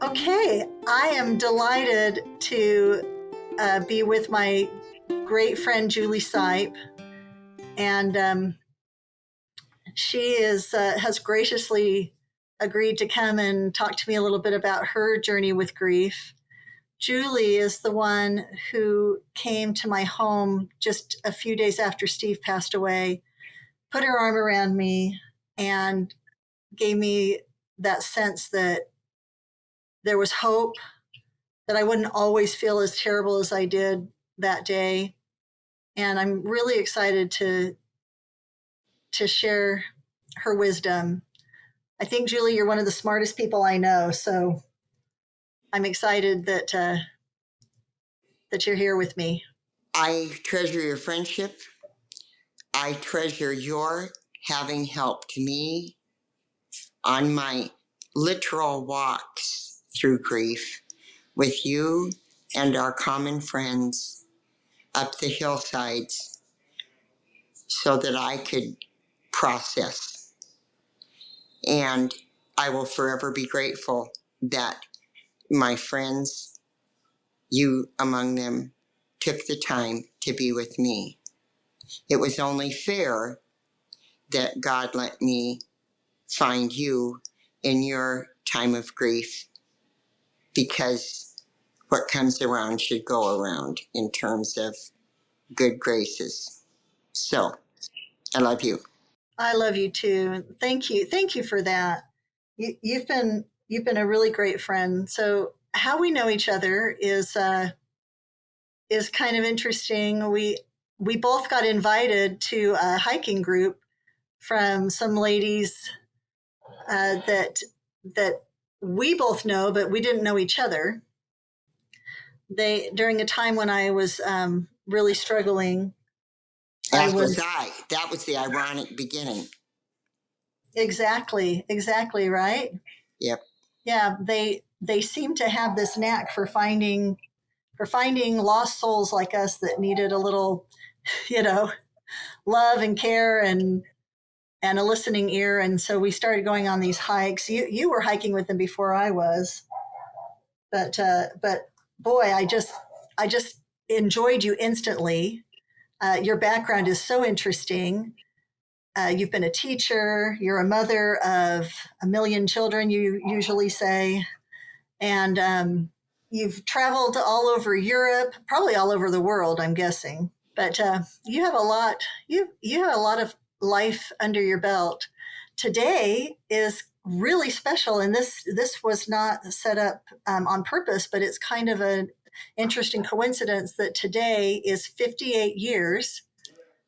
Okay, I am delighted to be with my great friend Julie Seipp, and she has graciously agreed to come and talk to me a little bit about her journey with grief. Julie is the one who came to my home just a few days after Steve passed away, put her arm around me, and gave me that sense that there was hope, that I wouldn't always feel as terrible as I did that day. And I'm really excited to share her wisdom. I think, Julie, you're one of the smartest people I know, so I'm excited that you're here with me. I treasure your friendship. I treasure your having helped me on my literal walks through grief with you and our common friends up the hillsides so that I could process. And I will forever be grateful that my friends, you among them, took the time to be with me. It was only fair that God let me find you in your time of grief, because what comes around should go around in terms of good graces. So, I love you. I love you too. Thank you. Thank you for that. You've been a really great friend. So how we know each other is kind of interesting. We both got invited to a hiking group from some ladies that we both know, but we didn't know each other. They, during a time when I was really struggling. As was I. That was the ironic beginning. Exactly, right? Yep. Yeah, they seem to have this knack for finding lost souls like us that needed a little, love and care and a listening ear. And so we started going on these hikes. You were hiking with them before I was, but boy, I just enjoyed you instantly. Your background is so interesting. You've been a teacher. You're a mother of a million children, you usually say, and you've traveled all over Europe, probably all over the world, I'm guessing. But you have a lot. You have a lot of life under your belt. Today is really special, and this was not set up on purpose, but it's kind of an interesting coincidence that today is 58 years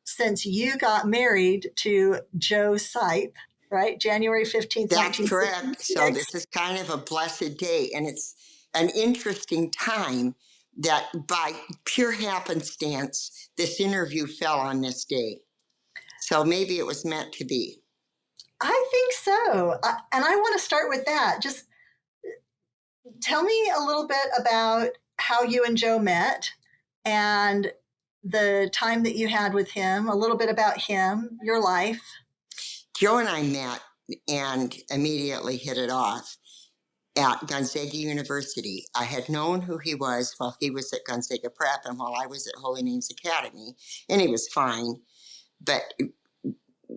since you got married to Joe Seipp, right? January 15th. That's correct. So this is kind of a blessed day, and it's an interesting time that by pure happenstance, this interview fell on this day. So maybe it was meant to be. I think so. And I want to start with that. Just tell me a little bit about how you and Joe met and the time that you had with him, a little bit about him, your life. Joe and I met and immediately hit it off at Gonzaga University. I had known who he was while he was at Gonzaga Prep and while I was at Holy Names Academy, and he was fine. But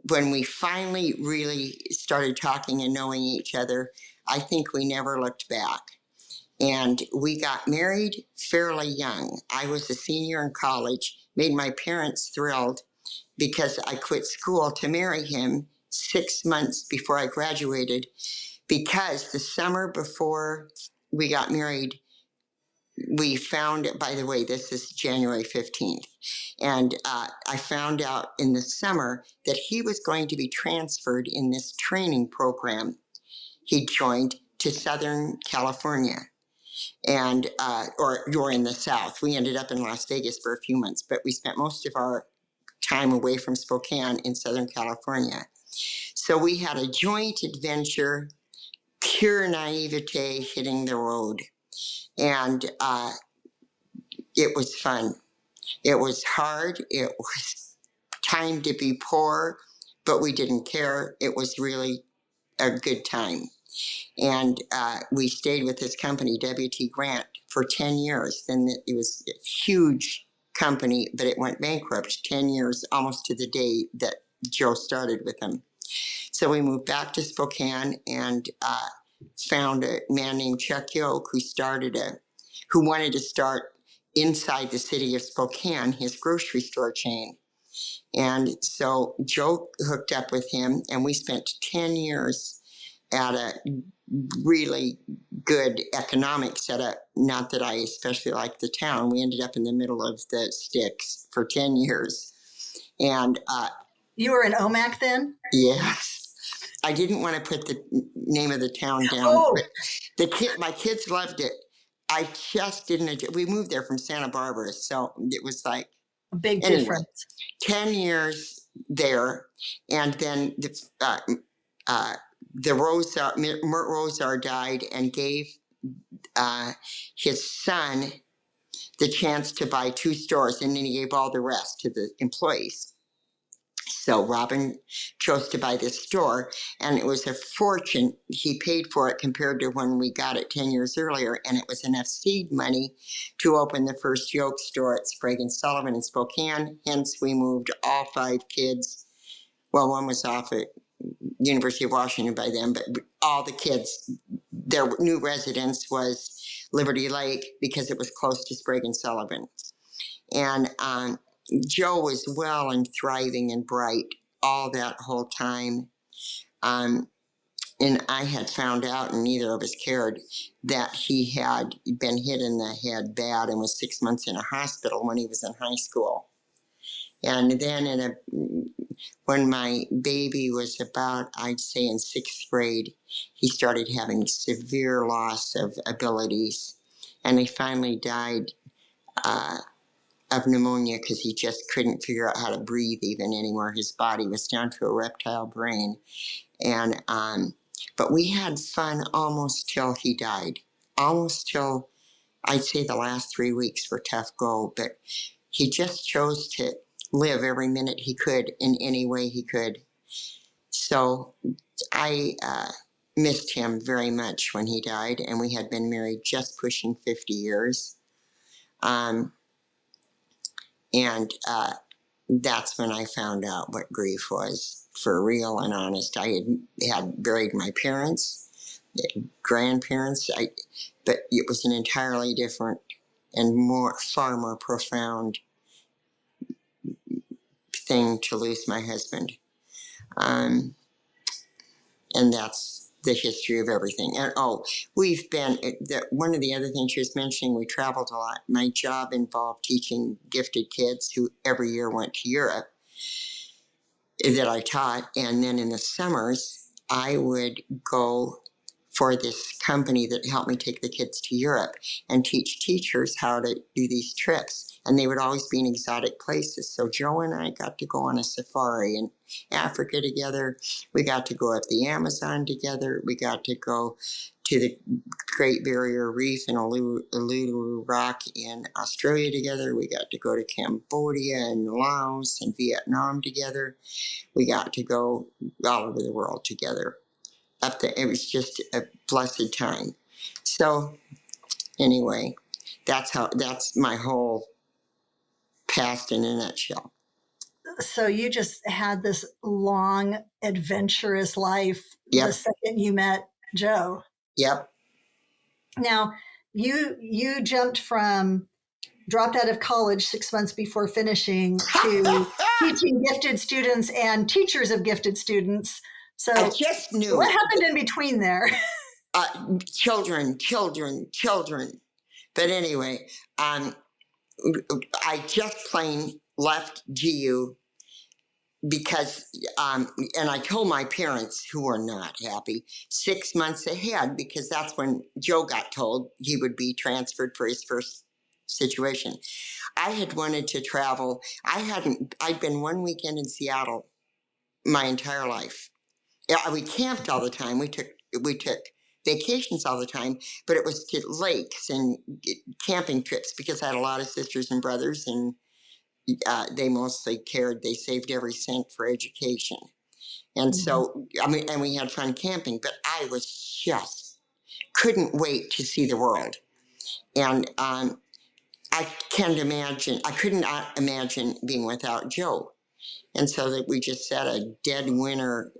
when we finally really started talking and knowing each other, I think we never looked back. And we got married fairly young. I was a senior in college, made my parents thrilled because I quit school to marry him 6 months before I graduated, because the summer before we got married, we found, by the way, this is January 15th, and I found out in the summer that he was going to be transferred in this training program he joined to Southern California. And or you're in the South. We ended up in Las Vegas for a few months, but we spent most of our time away from Spokane in Southern California. So we had a joint adventure, pure naivete, hitting the road. And it was fun. It was hard. It was time to be poor, but we didn't care. It was really a good time. And we stayed with this company, WT Grant, for 10 years. Then it was a huge company, but it went bankrupt 10 years, almost to the day that Joe started with them. So we moved back to Spokane and found a man named Chuck Yoke who wanted to start inside the city of Spokane, his grocery store chain. And so Joe hooked up with him, and we spent 10 years at a really good economic setup. Not that I especially liked the town. We ended up in the middle of the sticks for 10 years. And you were in Omak then? Yes. I didn't want to put the name of the town down, Oh. but my kids loved it. I just didn't. We moved there from Santa Barbara, so it was like a big difference. 10 years there, and then Mert Rosar died and gave his son the chance to buy 2 stores, and then he gave all the rest to the employees. So Robin chose to buy this store, and it was a fortune. He paid for it compared to when we got it 10 years earlier, and it was enough seed money to open the first Yoke store at Sprague and Sullivan in Spokane. Hence, we moved all 5 kids. Well, one was off at University of Washington by then, but all the kids, their new residence was Liberty Lake because it was close to Sprague and Sullivan. And Joe was well and thriving and bright all that whole time. And I had found out, and neither of us cared, that he had been hit in the head bad and was 6 months in a hospital when he was in high school. And then when my baby was about, I'd say in 6th grade, he started having severe loss of abilities. And he finally died of pneumonia because he just couldn't figure out how to breathe even anymore. His body was down to a reptile brain. And but we had fun almost till he died. Almost till, I'd say, the last 3 weeks were tough go, but he just chose to live every minute he could in any way he could. So I missed him very much when he died, and we had been married just pushing 50 years. And that's when I found out what grief was for real and honest. I had buried my parents, grandparents, but it was an entirely different and far more profound thing to lose my husband. And that's the history of everything. And we've been, one of the other things she was mentioning, we traveled a lot. My job involved teaching gifted kids who every year went to Europe that I taught. And then in the summers, I would go for this company that helped me take the kids to Europe and teach teachers how to do these trips. And they would always be in exotic places. So Joe and I got to go on a safari in Africa together. We got to go up the Amazon together. We got to go to the Great Barrier Reef and Uluru Rock in Australia together. We got to go to Cambodia and Laos and Vietnam together. We got to go all over the world together. It was just a blessed time. So anyway, that's my whole past in a nutshell. So you just had this long, adventurous life Yep. The second you met Joe. Yep. Now, you dropped out of college 6 months before finishing to teaching gifted students and teachers of gifted students. So I just knew. What happened in between there? Children. But anyway, I just plain left GU because, and I told my parents, who were not happy, 6 months ahead, because that's when Joe got told he would be transferred for his first situation. I had wanted to travel. I'd been 1 weekend in Seattle my entire life. Yeah, we camped all the time. We took vacations all the time, but it was to lakes and camping trips because I had a lot of sisters and brothers, and they mostly cared. They saved every cent for education. And so, and we had fun camping, but I was just couldn't wait to see the world. And I could not imagine being without Joe. And so that we just had a dead winter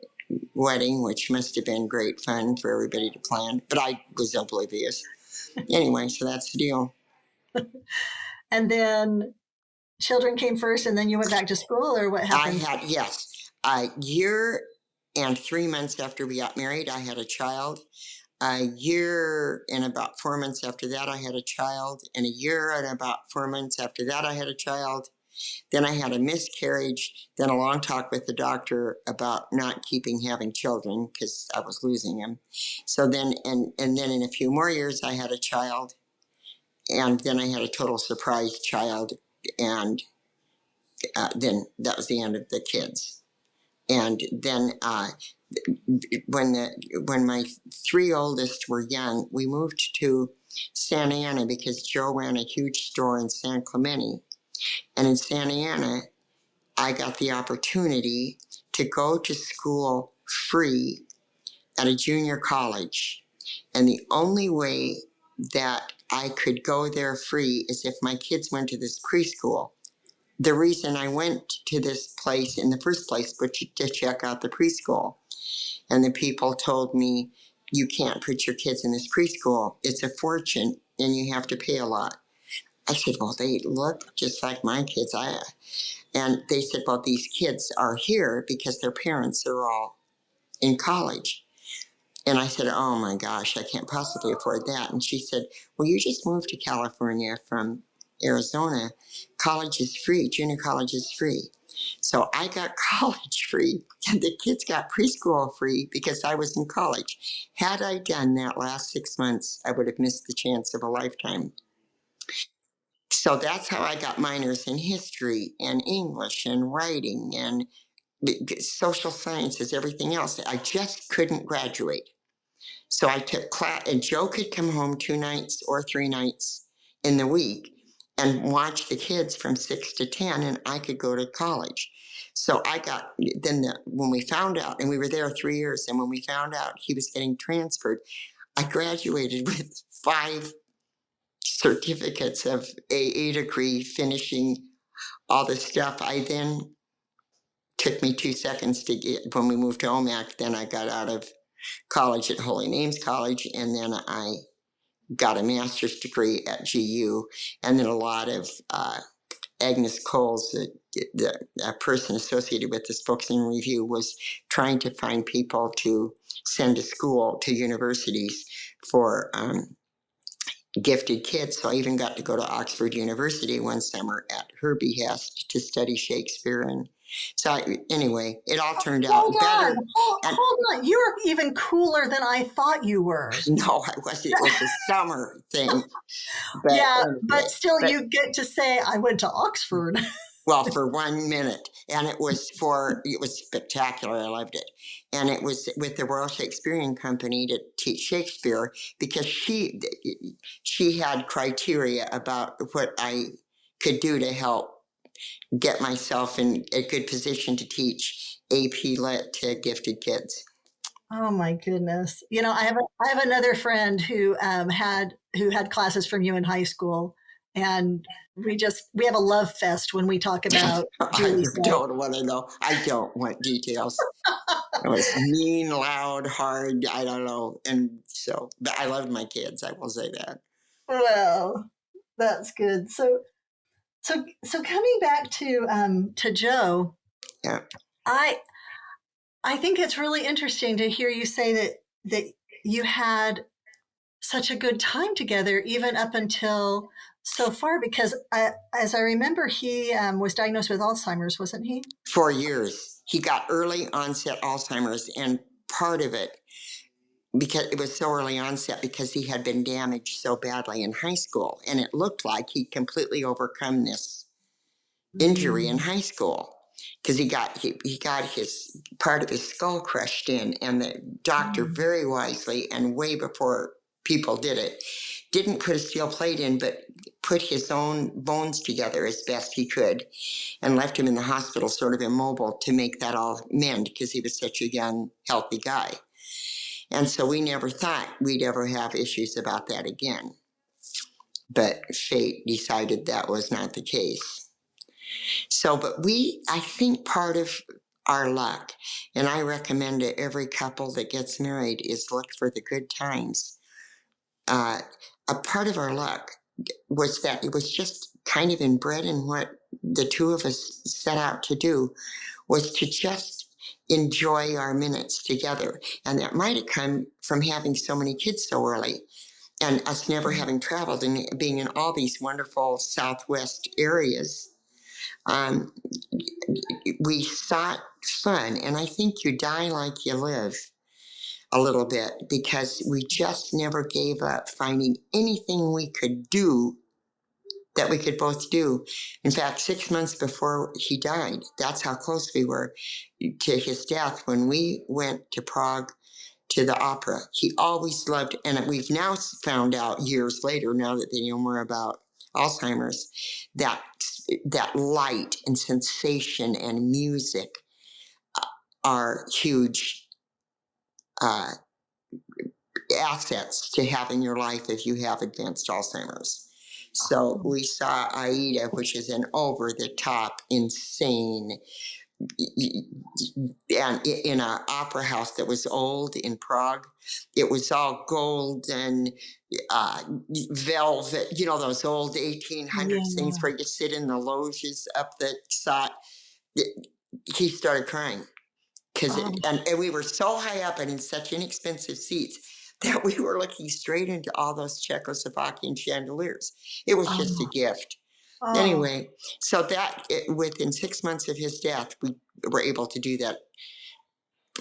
wedding, which must have been great fun for everybody to plan. But I was oblivious. Anyway, so that's the deal. And then children came first, and then you went back to school, or what happened? Yes. A year and 3 months after we got married, I had a child. A year and about 4 months after that, I had a child. And a year and about 4 months after that, I had a child. Then I had a miscarriage, then a long talk with the doctor about not having children because I was losing them. So then, and then in a few more years, I had a child. And then I had a total surprise child. And then that was the end of the kids. And then when my 3 oldest were young, we moved to Santa Ana because Joe ran a huge store in San Clemente. And in Santa Ana, I got the opportunity to go to school free at a junior college. And the only way that I could go there free is if my kids went to this preschool. The reason I went to this place in the first place was to check out the preschool. And the people told me, you can't put your kids in this preschool. It's a fortune and you have to pay a lot. I said, well, they look just like my kids. And they said, well, these kids are here because their parents are all in college. And I said, oh my gosh, I can't possibly afford that. And she said, well, you just moved to California from Arizona. College is free. Junior college is free. So I got college free, and the kids got preschool free because I was in college. Had I done that last 6 months, I would have missed the chance of a lifetime. So that's how I got minors in history and English and writing and social sciences, everything else. I just couldn't graduate. So I took class, and Joe could come home 2 nights or 3 nights in the week and watch the kids from 6 to 10, and I could go to college. So when we found out, and we were there 3 years, and when we found out he was getting transferred, I graduated with 5 certificates of AA degree, finishing all the stuff. I then took me 2 seconds to get, when we moved to OMAC, then I got out of college at Holy Names College, and then I got a master's degree at GU, and then a lot of Agnes Coles, a person associated with the Spokesman Review, was trying to find people to send to school, to universities for gifted kids. So I even got to go to Oxford University one summer at her behest to study Shakespeare. And so anyway, it all turned out better. Hold on. You were even cooler than I thought you were. No, I wasn't. It was a summer thing. But yeah, anyway, but still, you get to say, I went to Oxford. Well, for 1 minute, and it was spectacular. I loved it. And it was with the Royal Shakespearean Company to teach Shakespeare, because she had criteria about what I could do to help get myself in a good position to teach AP Lit to gifted kids. Oh my goodness! You know, I have another friend who had classes from you in high school, and we have a love fest when we talk about Julie Seipp. I don't want to know. I don't want details. It was mean, loud, hard. I don't know. And so, but I loved my kids. I will say that. Well, that's good. So coming back to Joe, yeah, I think it's really interesting to hear you say that you had such a good time together, even up until so far, because as I remember, he was diagnosed with Alzheimer's, wasn't he? 4 years. He got early onset Alzheimer's, and part of it, because it was so early onset, because he had been damaged so badly in high school, and it looked like he'd completely overcome this injury in high school, because he got his part of his skull crushed in, and the doctor very wisely, and way before people didn't put a steel plate in, but put his own bones together as best he could, and left him in the hospital sort of immobile to make that all mend, because he was such a young, healthy guy. And so we never thought we'd ever have issues about that again. But fate decided that was not the case. So, but I think part of our luck, and I recommend to every couple that gets married, is look for the good times. A part of our luck was that it was just kind of inbred in what the two of us set out to do, was to just enjoy our minutes together. And that might have come from having so many kids so early and us never having traveled and being in all these wonderful Southwest areas. Um, we sought fun, and I think you die like you live a little bit, because we just never gave up finding anything we could do that we could both do. In fact, 6 months before he died, that's how close we were to his death. When we went to Prague to the opera, he always loved, and we've now found out years later, now that they know more about Alzheimer's, that light and sensation and music are huge uh, assets to have in your life if you have advanced Alzheimer's. So we saw Aida, which is an over the top, insane, and in an opera house that was old in Prague. It was all gold and velvet, those old 1800s things where you sit in the loges up the side. He started crying because and we were so high up and in such inexpensive seats that we were looking straight into all those Czechoslovakian chandeliers. It was just a gift. Anyway, so that within 6 months of his death, we were able to do that.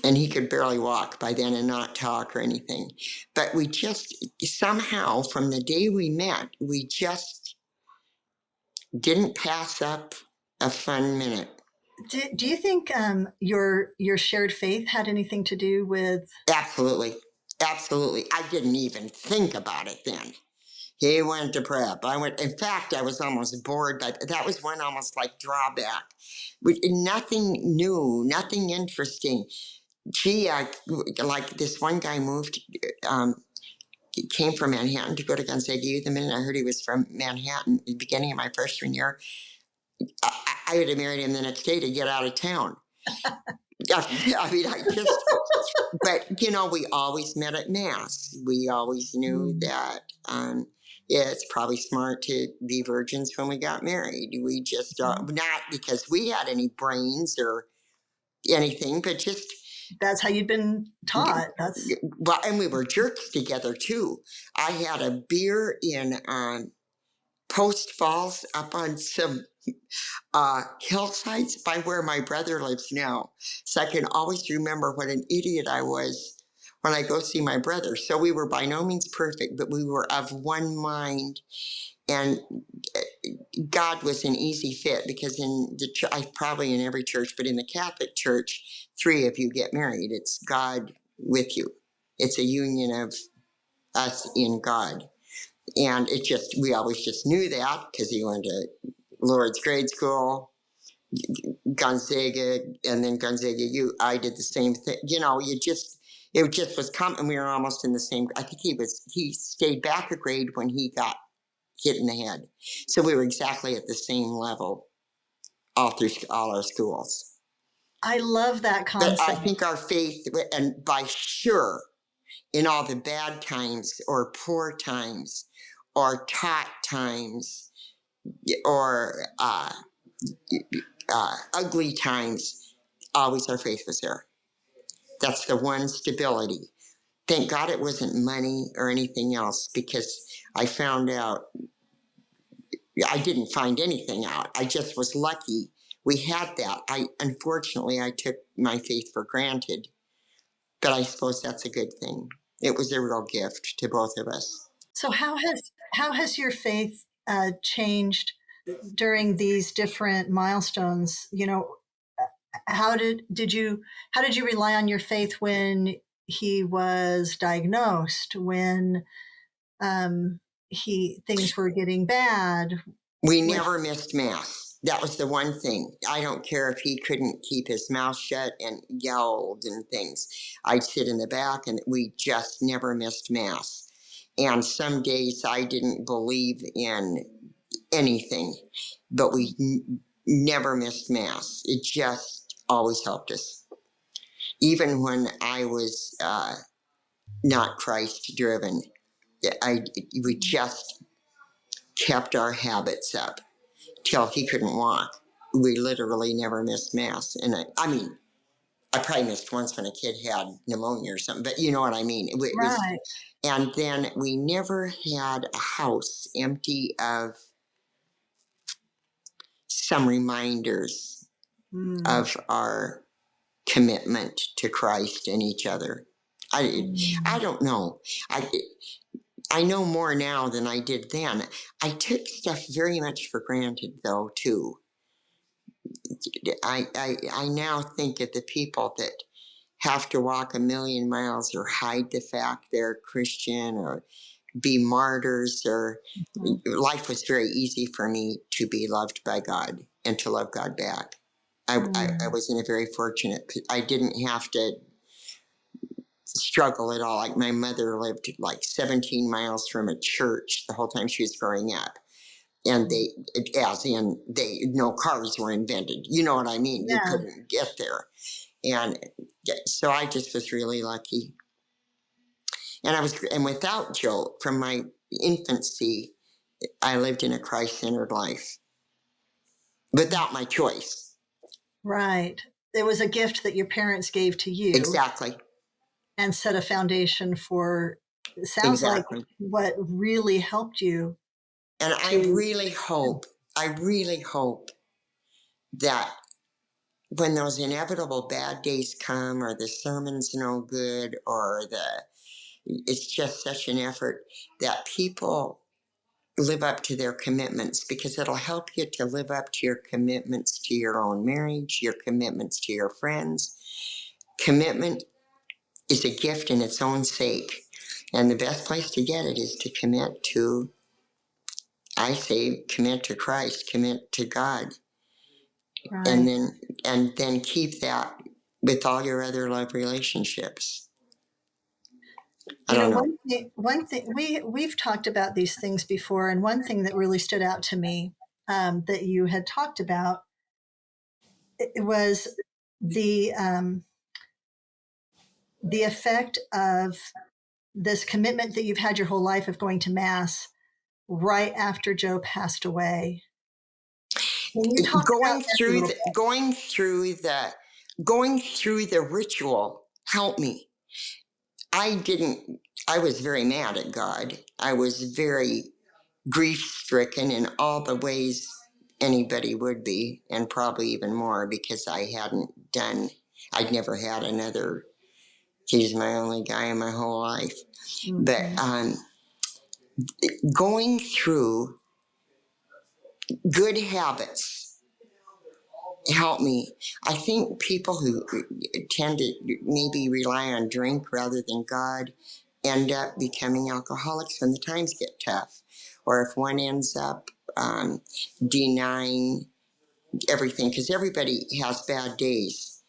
And he could barely walk by then and not talk or anything. But we just somehow, from the day we met, we just didn't pass up a fun minute. Do you think your shared faith had anything to do with? Absolutely. Absolutely. I didn't even think about it then. He went to prep. In fact, I was almost bored, but that was one almost like drawback. Nothing new, nothing interesting. Gee, like this one guy came from Manhattan to go to Gonzaga U. The minute I heard he was from Manhattan, the beginning of my freshman year, I would have married him the next day to get out of town. I mean, but we always met at Mass. We always knew that it's probably smart to be virgins when we got married. We just, not because we had any brains or anything, but just. That's how you'd been taught. Well, and we were jerks together too. I had a beer in Post Falls up on some hillsides by where my brother lives now. So I can always remember what an idiot I was when I go see my brother. So we were by no means perfect, but we were of one mind. And God was an easy fit, because in probably in every church, but in the Catholic Church, 3 of you get married. It's God with you. It's a union of us in God. And we always just knew that because he went to Lord's grade school, Gonzaga, and then Gonzaga U. I did the same thing. It just was coming. We were almost in the same. I think he stayed back a grade when he got hit in the head. So we were exactly at the same level all through all our schools. I love that concept. But I think our faith, and by sure, in all the bad times or poor times or taught times or ugly times, always our faith was there. That's the one stability. Thank God it wasn't money or anything else, because I found out, I didn't find anything out. I just was lucky we had that. Unfortunately, I took my faith for granted, but I suppose that's a good thing. It was a real gift to both of us. So how has your faith changed during these different milestones? How did you rely on your faith when he was diagnosed, when things were getting bad? We never missed Mass. that was the one thing. I don't care if he couldn't keep his mouth shut and yelled and things. I'd sit in the back, and we just never missed Mass. And some days I didn't believe in anything, but we never missed Mass. It just always helped us. Even when I was not Christ driven, we just kept our habits up till he couldn't walk. We literally never missed Mass. And I mean, I probably missed once when a kid had pneumonia or something, but you know what I mean. It was, Right. and then we never had a house empty of some reminders of our commitment to Christ and each other. I don't know. I know more now than I did then. I took stuff very much for granted, though, too. I now think of the people that have to walk a million miles or hide the fact they're Christian or be martyrs, or life was very easy for me to be loved by God and to love God back. I was in a very fortunate, I didn't have to struggle at all. Like my mother lived like 17 miles from a church the whole time she was growing up. And no cars were invented. You know what I mean? Yeah. You couldn't get there. And so I just was really lucky. And without Joe, from my infancy, I lived in a Christ-centered life without my choice. Right. It was a gift that your parents gave to you. Exactly. And set a foundation for, it sounds Exactly. like, what really helped you. And I really hope that when those inevitable bad days come, or the sermon's no good, or it's just such an effort, that people live up to their commitments, because it'll help you to live up to your commitments to your own marriage, your commitments to your friends. Commitment is a gift in its own sake. And the best place to get it is to commit to, I say, commit to Christ, commit to God. Right. And then keep that with all your other love relationships. I don't know. One thing we've talked about these things before, and one thing that really stood out to me that you had talked about, it was the effect of this commitment that you've had your whole life of going to Mass right after Joe passed away. Going through the ritual helped me. I was very mad at God. I was very grief-stricken in all the ways anybody would be, and probably even more, because I'd never had another. He's my only guy in my whole life. Mm-hmm. But going through good habits help me. I think people who tend to maybe rely on drink rather than God end up becoming alcoholics when the times get tough, or if one ends up denying everything, because everybody has bad days.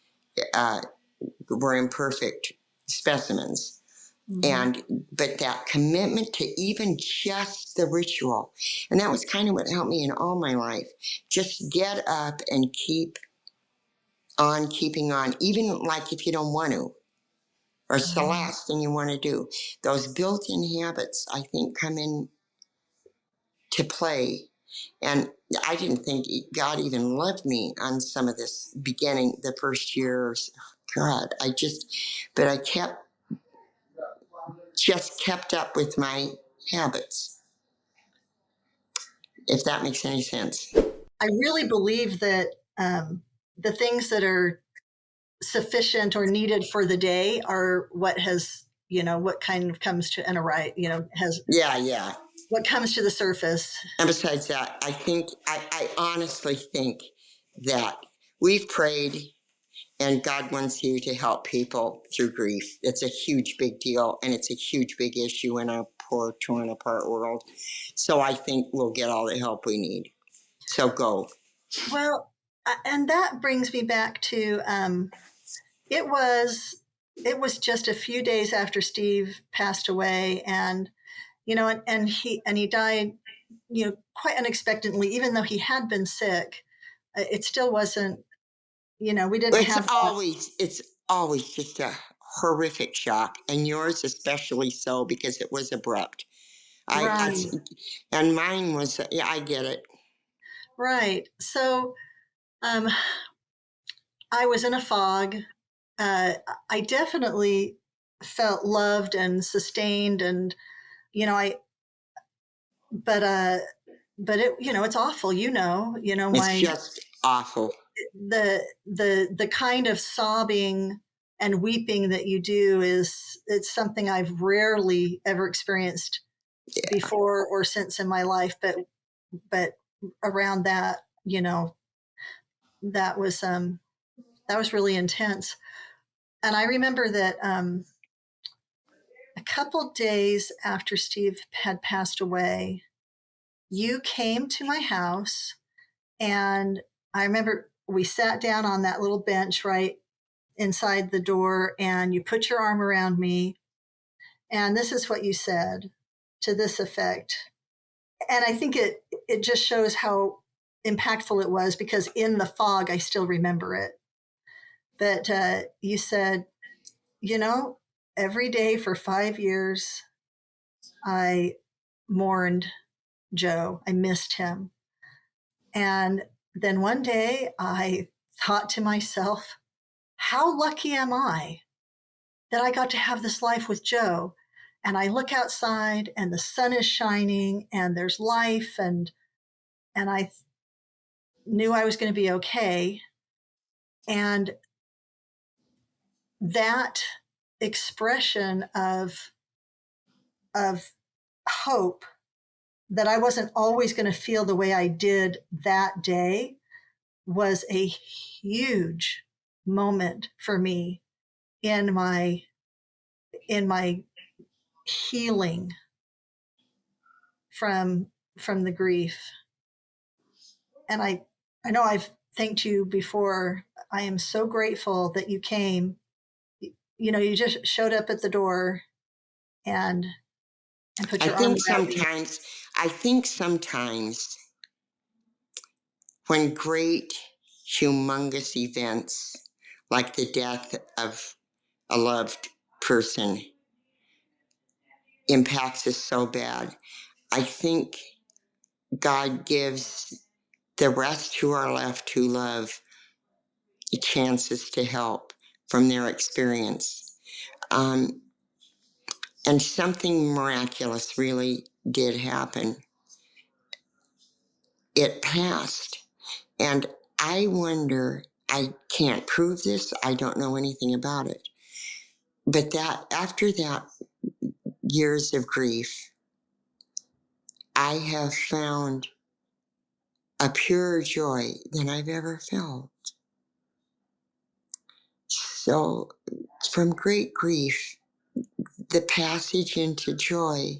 We're imperfect specimens. But that commitment to even just the ritual, and that was kind of what helped me in all my life. Just get up and keep on keeping on, even like if you don't want to, or it's the last thing you want to do. Those built-in habits, I think, come in to play. And I didn't think God even loved me on some of this beginning, the first years. God, but I just kept up with my habits, if that makes any sense. I really believe that the things that are sufficient or needed for the day are what has, what kind of comes to what comes to the surface. And besides that, I honestly think that we've prayed, and God wants you to help people through grief. It's a huge, big deal, and it's a huge, big issue in our poor, torn apart world. So I think we'll get all the help we need. So go. Well, and that brings me back to it was just a few days after Steve passed away, and and he died, quite unexpectedly. Even though he had been sick, it still wasn't. We didn't It's have that. always just a horrific shock, and yours especially so because it was abrupt. I Right, and mine was, yeah, I get it. right. So um, I was in a fog. Uh, I definitely felt loved and sustained, and I but it's awful. It's My just awful. the kind of sobbing and weeping that you do it's something I've rarely ever experienced before or since in my life, but around that, that was really intense. And I remember that a couple days after Steve had passed away, you came to my house, and I remember we sat down on that little bench right inside the door, and you put your arm around me, and this is what you said, to this effect. And I think it just shows how impactful it was, because in the fog I still remember it. But you said, you know every day for 5 years I mourned Joe. I missed him. And then one day I thought to myself, how lucky am I that I got to have this life with Joe? And I look outside and the sun is shining and there's life, and I knew I was going to be okay. And that expression of hope, that I wasn't always going to feel the way I did that day, was a huge moment for me in my healing from the grief. And I know I've thanked you before. I am so grateful that you came. You just showed up at the door and put I your arm think around me. sometimes, I think sometimes when great, humongous events like the death of a loved person impacts us so bad, I think God gives the rest who are left who love chances to help from their experience. Um, and something miraculous really did happen. It passed. And I wonder, I can't prove this, I don't know anything about it. But that after that years of grief, I have found a purer joy than I've ever felt. So from great grief, the passage into joy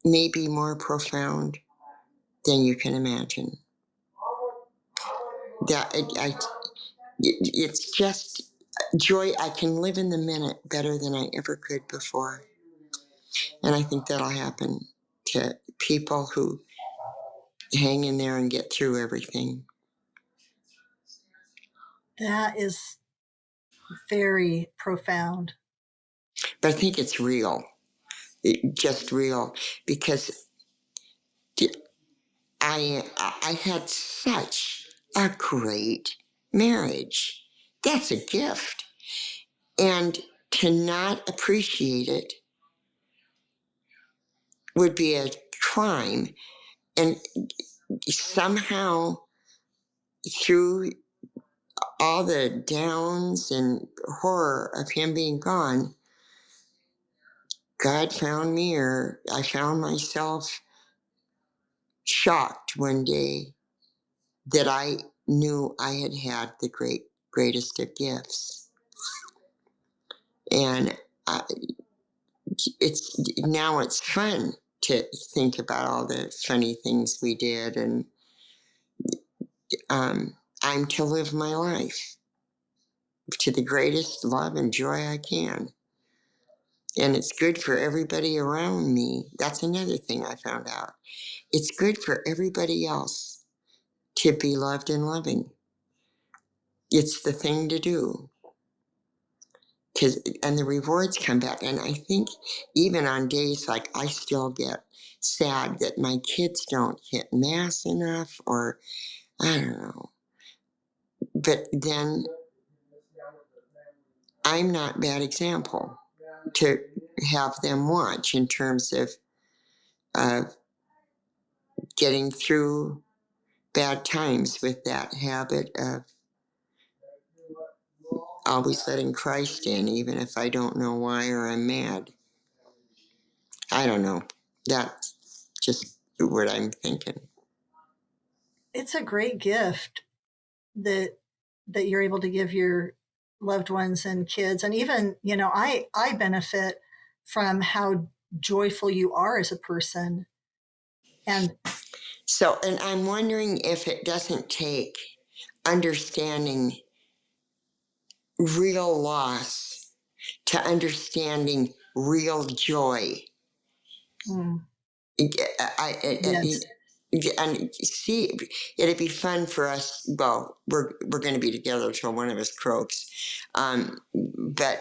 may be more profound than you can imagine. That it's just joy. I can live in the minute better than I ever could before. And I think that'll happen to people who hang in there and get through everything. That is very profound. But I think it's real, just real, because I had such a great marriage. That's a gift. And to not appreciate it would be a crime. And somehow, through all the downs and horror of him being gone, God found me, or I found myself shocked one day that I knew I had had the greatest of gifts. And it's fun to think about all the funny things we did, and I'm to live my life to the greatest love and joy I can. And it's good for everybody around me. That's another thing I found out. It's good for everybody else to be loved and loving. It's the thing to do. And the rewards come back. And I think even on days like I still get sad that my kids don't hit mass enough, or I don't know. But then I'm not bad example to have them watch in terms of getting through bad times with that habit of always letting Christ in, even if I don't know why or I'm mad. I don't know. That's just what I'm thinking. It's a great gift that you're able to give your loved ones and kids. And even, I benefit from how joyful you are as a person. And so, and I'm wondering if it doesn't take understanding real loss to understanding real joy. mm, I, yes. and see, it'd be fun for us. Well, we're going to be together till one of us croaks, but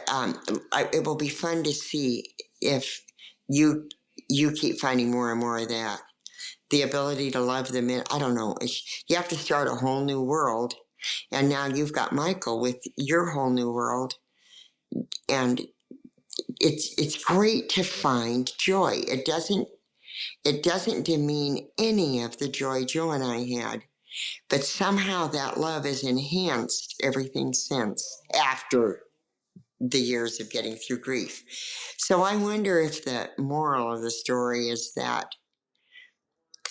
it will be fun to see if you keep finding more and more of that. The ability to love them in, I don't know. You have to start a whole new world, and now you've got Michael with your whole new world, and it's great to find joy. It doesn't demean any of the joy Joe and I had, but somehow that love has enhanced everything since, after the years of getting through grief. So I wonder if the moral of the story is that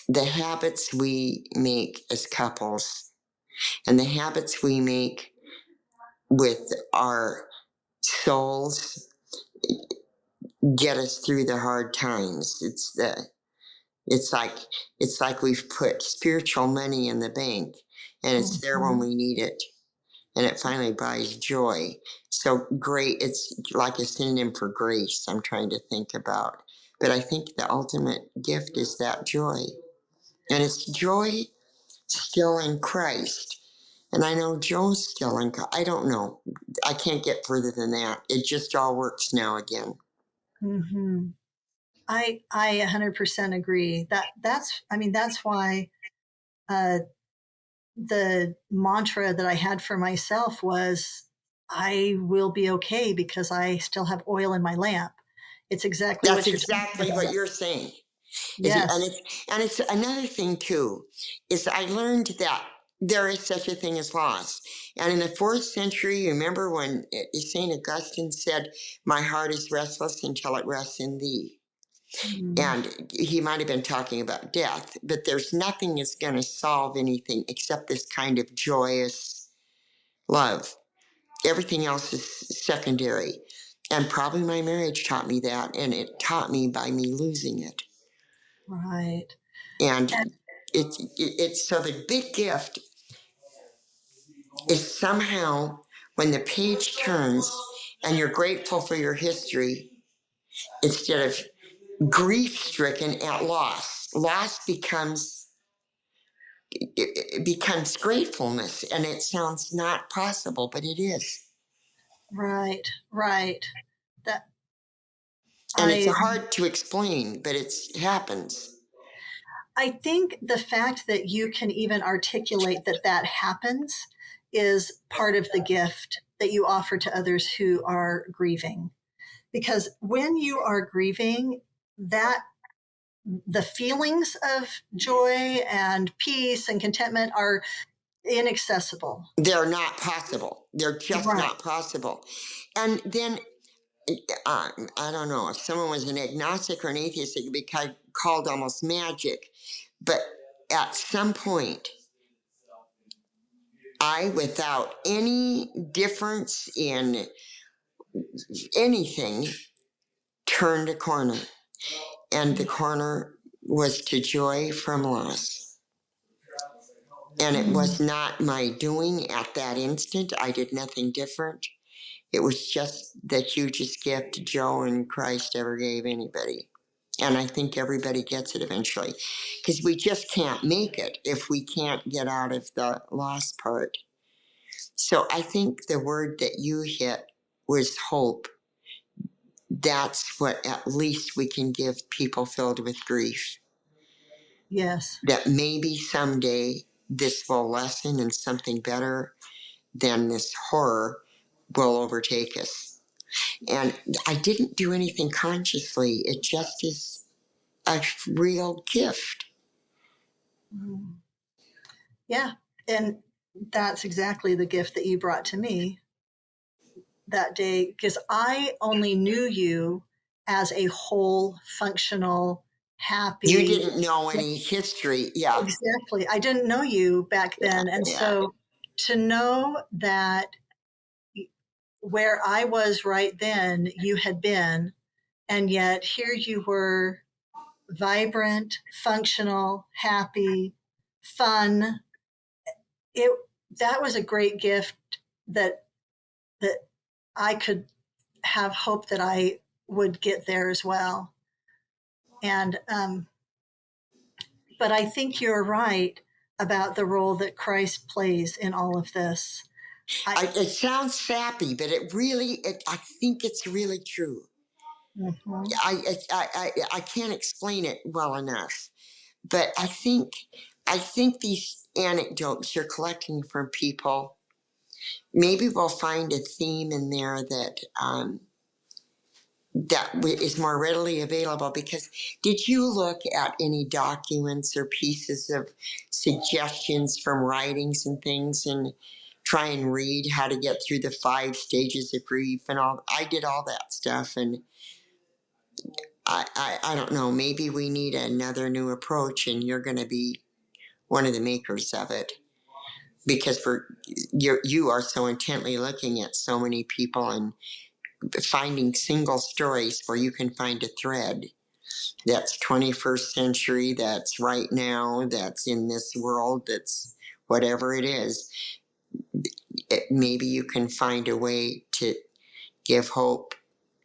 the habits we make as couples and the habits we make with our souls get us through the hard times. It's like we've put spiritual money in the bank, and it's there when Mhm. we need it, and it finally buys joy. So great, it's like a synonym for grace. I'm trying to think about, but I think the ultimate gift is that joy, and it's joy still in Christ. And I know Joe's still in. I don't know. I can't get further than that. It just all works now again. Mm-hmm. I 100% agree. That's why uh, the mantra that I had for myself was, I will be okay because I still have oil in my lamp. It's exactly That's what you're talking exactly what about. you're saying. Yes. And it's another thing too, is I learned that there is such a thing as loss. And in the 4th century, remember when St. Augustine said, "My heart is restless until it rests in thee." Mm, And he might have been talking about death, but there's nothing that's going to solve anything except this kind of joyous love. Everything else is secondary. And probably my marriage taught me that, and it taught me by me losing it. right. And it's so the big gift is somehow when the page turns and you're grateful for your history instead of grief stricken at loss. Loss becomes it becomes gratefulness, and it sounds not possible, but it is. Right. Right. That And it's I hard to explain, but it happens. I think the fact that you can even articulate that that happens is part of the gift that you offer to others who are grieving. Because when you are grieving, that the feelings of joy and peace and contentment are inaccessible. They're not possible. They're just Right. not possible. And then I don't know if someone was an agnostic or an atheist, it could be called almost magic. But at some point, I, without any difference in anything, turned a corner. And the corner was to joy from loss. And it Mm. was not my doing at that instant. I did nothing different. It was just the hugest gift Joe and Christ ever gave anybody. And I think everybody gets it eventually, because we just can't make it if we can't get out of the lost part. So I think the word that you hit was hope. That's what at least we can give people filled with grief. Yes. That maybe someday this will lessen and something better than this horror will overtake us. And I didn't do anything consciously. It just is a real gift. Mm. Yeah. And that's exactly the gift that you brought to me that day, because I only knew you as a whole, functional, happy. You didn't know any history. Yeah. Exactly. I didn't know you back then. Yeah, And yeah. so to know that where I was right then, you had been, and yet here you were, vibrant, functional, happy, fun. That was a great gift that I could have hope that I would get there as well. And but I think you're right about the role that Christ plays in all of this. It sounds sappy, but I think it's really true. Mhm. I can't explain it well enough, but I think these anecdotes you're collecting from people, maybe we'll find a theme in there that is more readily available. Because did you look at any documents or pieces of suggestions from writings and things and try and read how to get through the 5 stages of grief and all? I did all that stuff, and I don't know, maybe we need another new approach, and you're going to be one of the makers of it, because you are so intently looking at so many people and finding single stories where you can find a thread that's 21st century, that's right now, that's in this world, that's whatever it is. Maybe you can find a way to give hope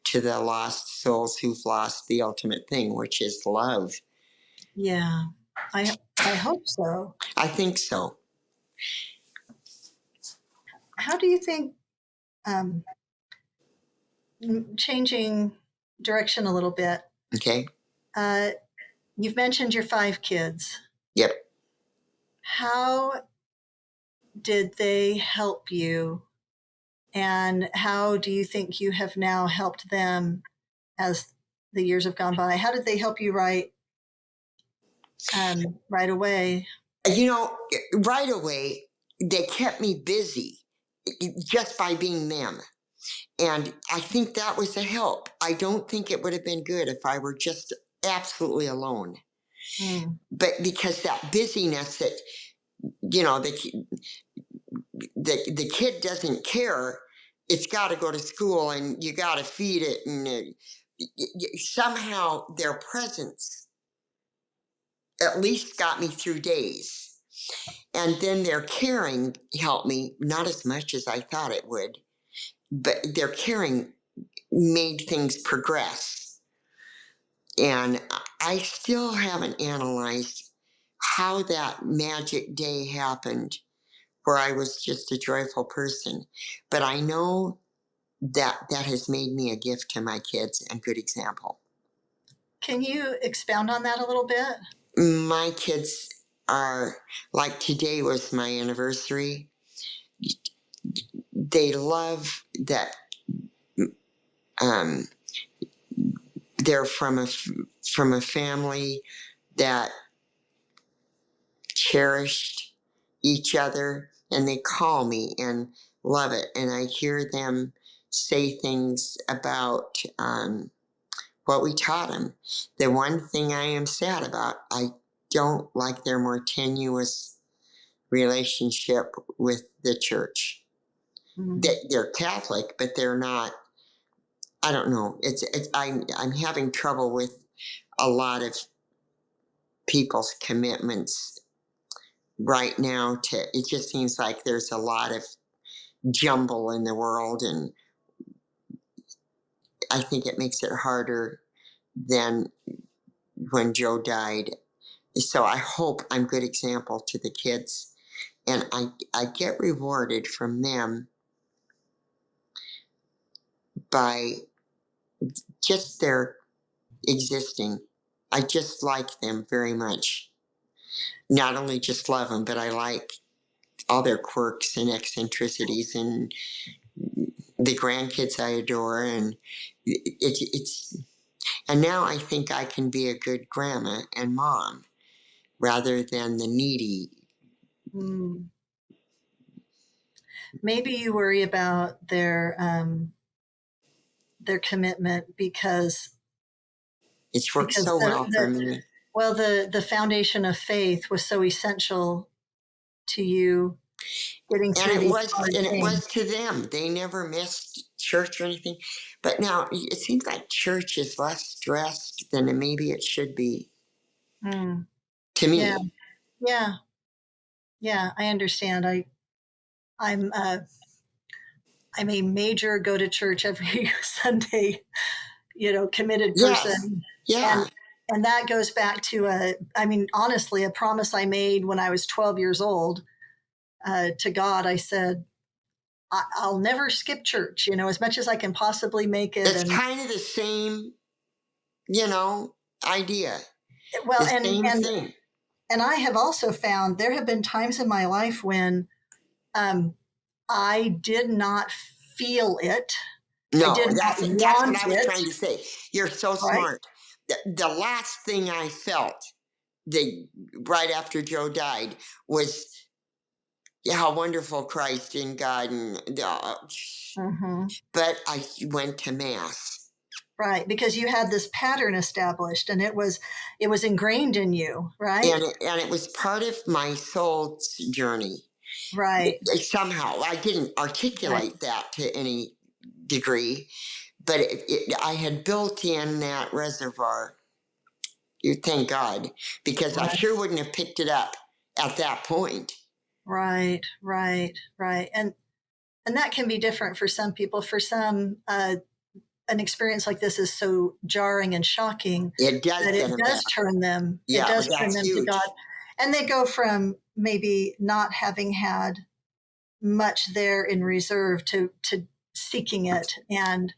to the lost souls who've lost the ultimate thing, which is love. Yeah, I hope so. I think so. How do you think, um, changing direction a little bit, Okay. uh, you've mentioned your 5 kids. Yep. How did they help you? And how do you think you have now helped them as the years have gone by? How did they help you right away? You know, right away, they kept me busy just by being them. And I think that was a help. I don't think it would have been good if I were just absolutely alone. Mm. But because that busyness that, you know, the kid doesn't care, it's got to go to school and you got to feed it. And somehow their presence at least got me through days. And then their caring helped me, not as much as I thought it would, but their caring made things progress. And I still haven't analyzed how that magic day happened where I was just a joyful person. But I know that has made me a gift to my kids and good example. Can you expound on that a little bit? My kids are, like, today was my anniversary. They love that um, they're from a family that cherished each other, and they call me and love it. And I hear them say things about what we taught them. The one thing I am sad about, I don't like their more tenuous relationship with the church. Mm. They're Catholic, but they're not. I don't know. I'm having trouble with a lot of people's commitments right now. It just seems like there's a lot of jumble in the world, and I think it makes it harder than when Joe died. So I hope I'm a good example to the kids, and I get rewarded from them by just their existing. I just like them very much. Not only just love them, but I like all their quirks and eccentricities, and the grandkids I adore, and it's and now I think I can be a good grandma and mom rather than the needy. Mm. Maybe you worry about their commitment It's worked because so well for me. well, the foundation of faith was so essential to you getting And through these hard it things. was to them. They never missed church or anything. But now it seems like church is less stressed than maybe it should be Mm. to Yeah, me. yeah, yeah. I understand. I'm I'm a major go to church every Sunday, committed Yes. person, and Yeah. that goes back to I mean, honestly, a promise I made when I was 12 years old to God. I said, I'll never skip church, as much as I can possibly make it. It's And kind of the same, you know, idea. well, The same thing. and I have also found there have been times in my life when um, I did not feel it. I No, did not that's what want I was it. trying to say. You're so Right. smart. The last thing I felt the right after Joe died was how wonderful Christ in God, and Hmm. but I went to mass, Right. Because you had this pattern established, and it was ingrained in you. Right. and it was part of my soul's journey. Right. Somehow I didn't Right. articulate that to any degree, but I had built in that reservoir. You thank God, because I Right. sure wouldn't have picked it up at that point. Right. Right. Right. And that can be different for some people. For some, an experience like this is so jarring and shocking It does that set them back. it Yeah, does turn that's them to God. huge. And they go from maybe not having had much there in reserve to seeking it. And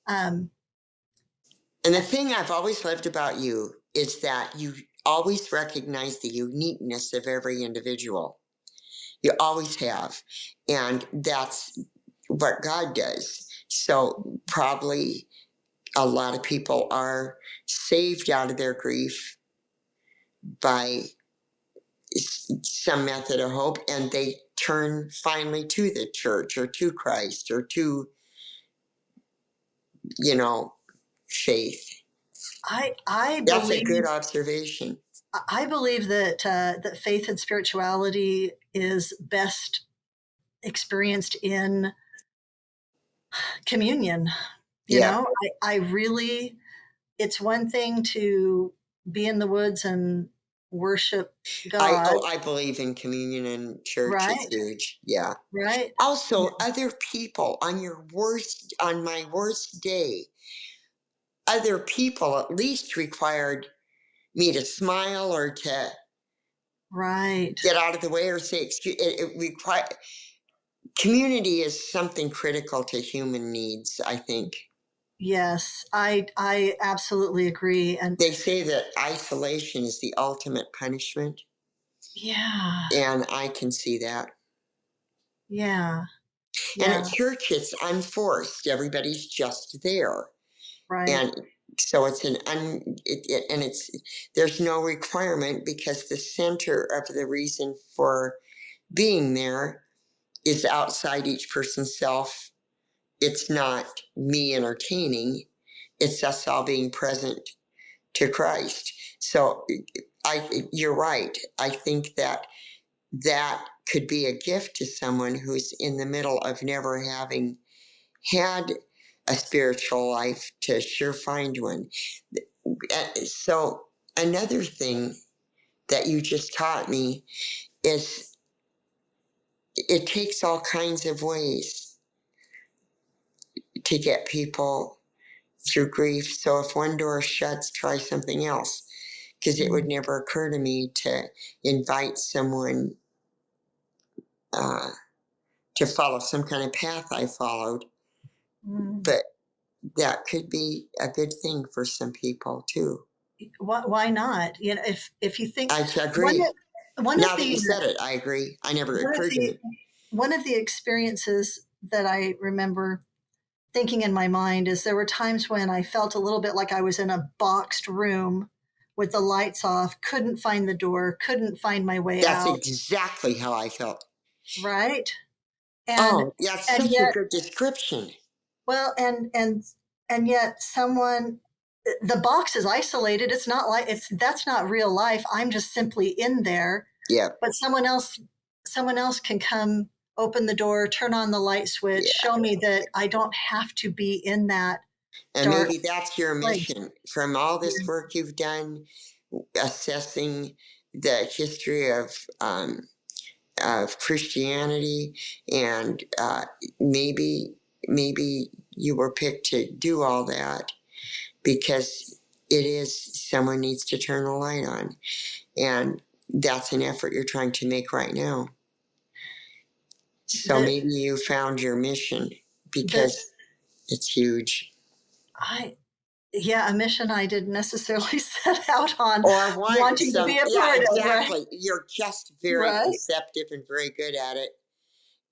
um, And the thing I've always loved about you is that you always recognize the uniqueness of every individual. You always have. And that's what God does. So, probably a lot of people are saved out of their grief by some method of hope, and they turn finally to the church or to Christ or to, you know, faith. I That's a believe good observation. I believe that that faith and spirituality is best experienced in communion. Yeah. I really, it's one thing to be in the woods and worship God, I believe in communion and church is right? huge. Yeah. Right? Yeah. Also, other people on my worst day, other people at least required me to smile or to Right. get out of the way or say excuse. It require community is something critical to human needs. I think Yes, I absolutely agree. And they say that isolation is the ultimate punishment, yeah, and I can see that. yeah, And yeah, at church, it's unforced. Everybody's just there, right. and so it's and it's there's no requirement because the center of the reason for being there is outside each person's self. It's not me entertaining, it's us all being present to Christ. So you're right. I think that that could be a gift to someone who's in the middle of never having had a spiritual life to sure find one. So another thing that you just taught me is it takes all kinds of ways to get people through grief. So if one door shuts, try something else. Because it would never occur to me to invite someone to follow some kind of path I followed. But that could be a good thing for some people too. Why not? You know, if you think I agree. one Now of that you the said it, I agree. I never one of occurred to the me. one of the experiences that I remember thinking in my mind is there were times when I felt a little bit like I was in a boxed room with the lights off, couldn't find the door, couldn't find my way That's out, exactly how I felt. right? And Oh, that's and such a yet, good description. well, and yet someone, the box is isolated. It's not like that's not real life. I'm just simply in there. Yeah. But someone else can come, open the door, turn on the light switch, Yeah. show me that I don't have to be in that And dark maybe that's your place. mission from all this work you've done, assessing the history of Christianity, and maybe you were picked to do all that because it is someone needs to turn the light on, and that's an effort you're trying to make right now. So The maybe you found your mission the because it's huge. I Yeah, a mission I didn't necessarily set out on Or want wanting to be some, a yeah, part of, right? exactly. You're just very Right. perceptive and very good at it.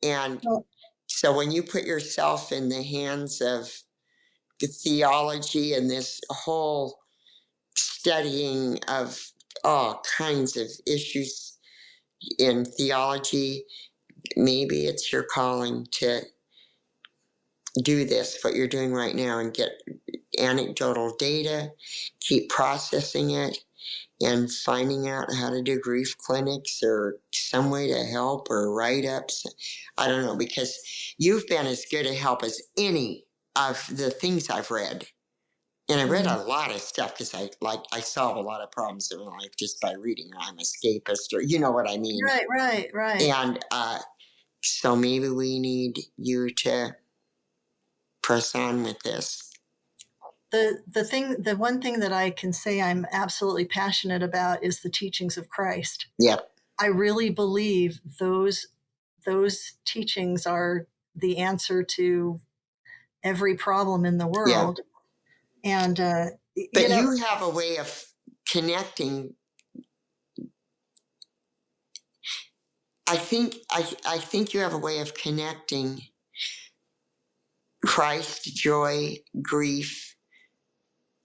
And Well, so when you put yourself in the hands of the theology and this whole studying of all kinds of issues in theology, maybe it's your calling to do this, what you're doing right now, and get anecdotal data, keep processing it, and finding out how to do grief clinics or some way to help or write ups. I don't know, because you've been as good a help as any of the things I've read. And I read mm, a lot of stuff because I solve a lot of problems in life just by reading. I'm escapist, or you know what I mean. right. And so maybe we need you to press on with this. The one thing that I can say I'm absolutely passionate about is the teachings of Christ. Yep. I really believe those teachings are the answer to every problem in the Yeah. world. And But you have a way of connecting. I think you have a way of connecting Christ, joy, grief,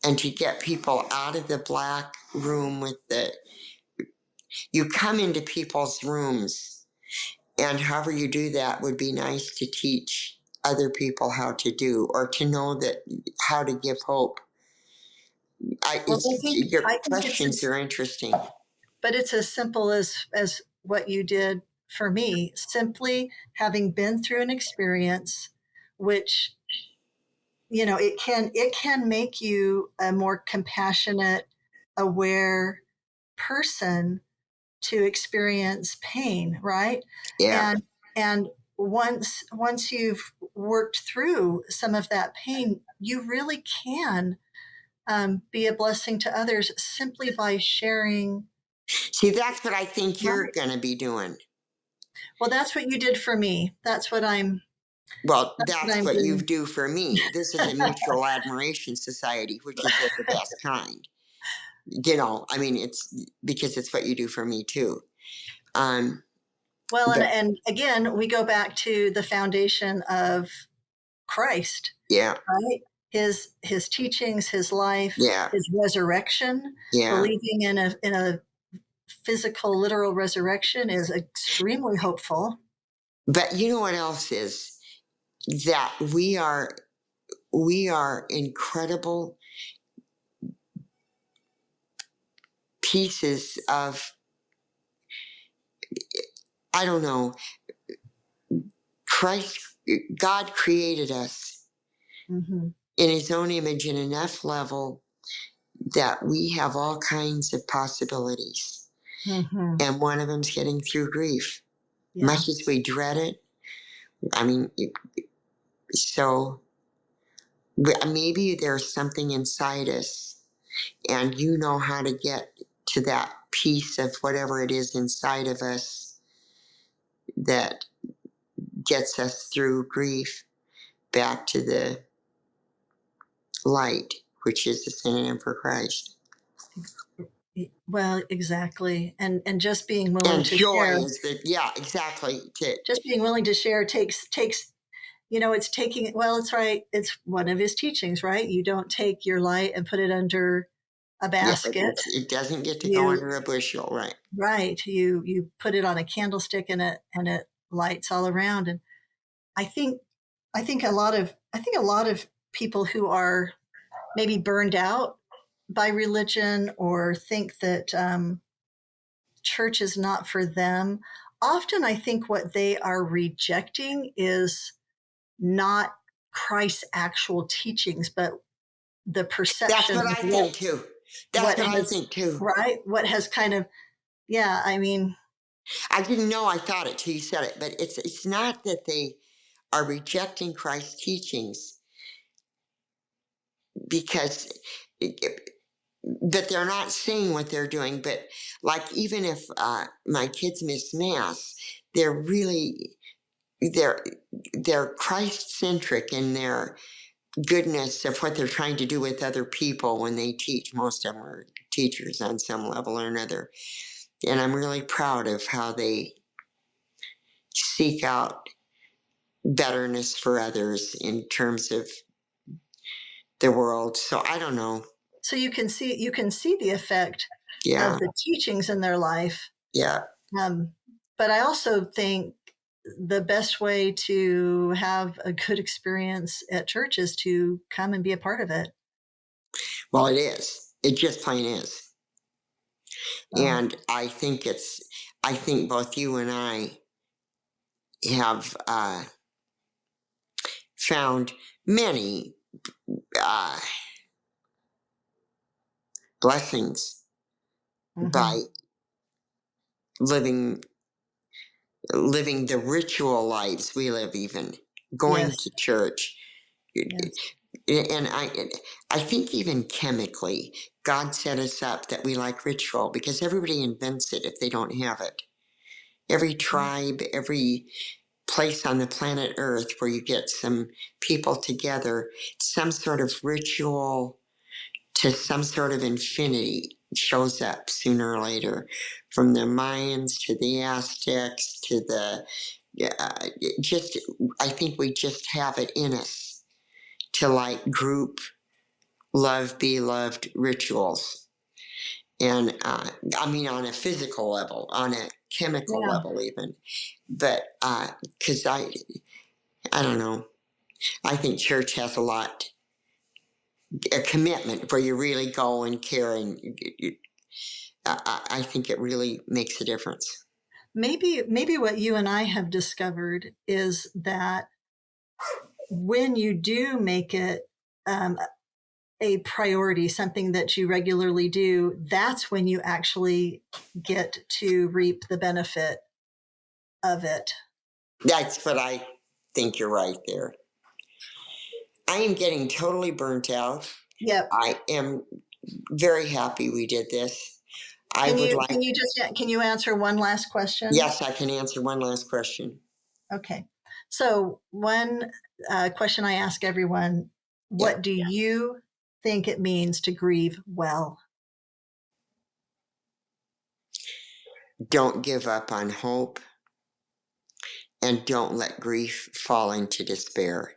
and to get people out of the black room with the. You come into people's rooms, and however you do that would be nice to teach other people how to do, or to know that how to give hope. well, Your I think questions are interesting. but it's as simple as what you did for me. Simply having been through an experience, which it can make you a more compassionate, aware person to experience pain, right? Yeah. And once you've worked through some of that pain, you really can be a blessing to others simply by sharing. See, that's what I think you're Right. going to be doing. Well, that's what you did for me. Well, That's what that's I'm what you doing. do for me. This is a mutual admiration society, which is of the best kind. I mean, it's because it's what you do for me too. Um, Well, but and again, we go back to the foundation of Christ, yeah, right? His teachings, his life, yeah, his resurrection. yeah. Believing in a physical, literal resurrection is extremely hopeful. But you know what else is that we are incredible pieces of, I don't know, Christ. God created us Hmm. in His own image in enough level that we have all kinds of possibilities. Mm-hmm. And one of them's getting through grief. Yeah. Much as we dread it, I mean, so maybe there's something inside us, and you know how to get to that piece of whatever it is inside of us that gets us through grief back to the light, which is the synonym for Christ. Well, exactly. And just being willing And to joy share, is the, yeah, exactly. just being willing to share takes, you know, it's taking, well, it's right. It's one of his teachings, right? You don't take your light and put it under a Yeah, basket. it doesn't get to go You, under a bushel, right? right. You put it on a candlestick and it lights all around. And I think, I think a lot of people who are maybe burned out by religion or think that, church is not for them. Often, I think what they are rejecting is not Christ's actual teachings, but the That's perception what of I think too. That's what what I has, think too. right, what has kind of, yeah. I mean, I didn't know I thought it till you said it, but it's not that they are rejecting Christ's teachings because that they're not seeing what they're doing. But like even if my kids miss mass, they're really they're they're Christ centric in their goodness of what they're trying to do with other people when they teach. Most of them are teachers on some level or another, and I'm really proud of how they seek out betterness for others in terms of the world. So I don't know. so you can see the effect Yeah, of the teachings in their life. yeah. Um, but I also think the best way to have a good experience at church is to come and be a part of it. Well, it is. It just plain is. So, And I think it's. I think both you and I have found many uh, blessings mhm. by living the ritual lives we live, even going Yes, to church. yes. And I think even chemically, God set us up that we like ritual because everybody invents it if they don't have it. Every tribe, every place on the planet Earth where you get some people together, some sort of ritual to some sort of infinity shows up sooner or later, from the Mayans to the Aztecs to the just. I think we just have it in us to like group love, be loved rituals, and I mean on a physical level, on a chemical Yeah. level, even. But because I don't know, I think church has a lot, a commitment where you really go and care, and I think it really makes a difference. Maybe what you and I have discovered is that when you do make it, um, a priority, something that you regularly do, that's when you actually get to reap the benefit of it. That's what I think. You're right there. I am getting totally burnt out. Yep. I am very happy we did this. I would Can like, you just can you answer one last question? yes, I can answer one last question. Okay. So one question I ask everyone: Yeah. what do you think it means to grieve well? Don't give up on hope, and don't let grief fall into despair.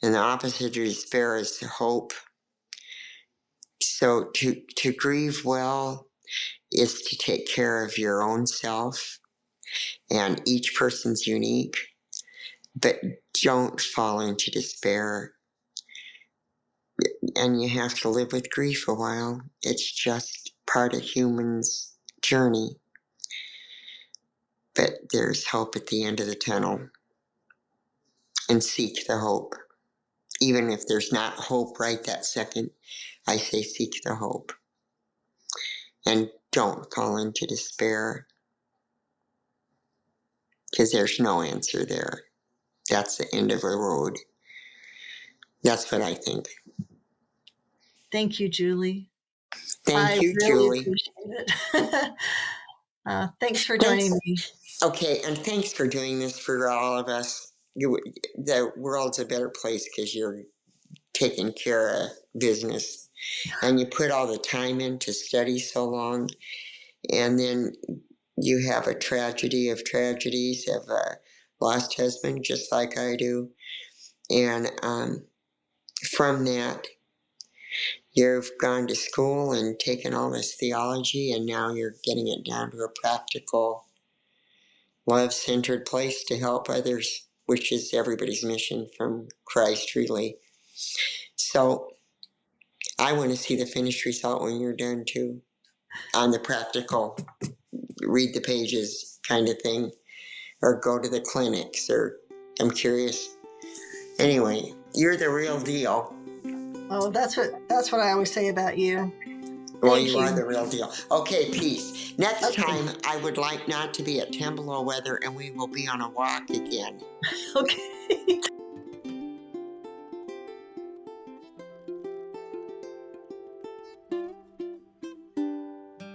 And the opposite of despair is hope. So to grieve well is to take care of your own self, and each person's unique, but don't fall into despair. And you have to live with grief a while. It's just part of humans' journey. But there's hope at the end of the tunnel. And seek the hope. Even if there's not hope right that second, I say seek the hope. And don't fall into despair, because there's no answer there. That's the end of the road. That's what I think. Thank you, Julie. Thank I you, really Julie. appreciate it. Thanks for joining me. Okay, and thanks for doing this for all of us. The world's a better place because you're taking care of business, and you put all the time in to study so long, and then you have a tragedy of tragedies of a lost husband, just like I do, and from that, you've gone to school and taken all this theology, and now you're getting it down to a practical, love-centered place to help others, which is everybody's mission from Christ, really. So I want to see the finished result when you're done too, on the practical, read the pages kind of thing, or go to the clinics, or I'm curious. Anyway, you're the real deal. Oh, that's what I always say about you. Well, Thank you are you. the real deal. Okay, peace. Next Okay. time, I would like not to be at 10 below weather, and we will be on a walk again. Okay.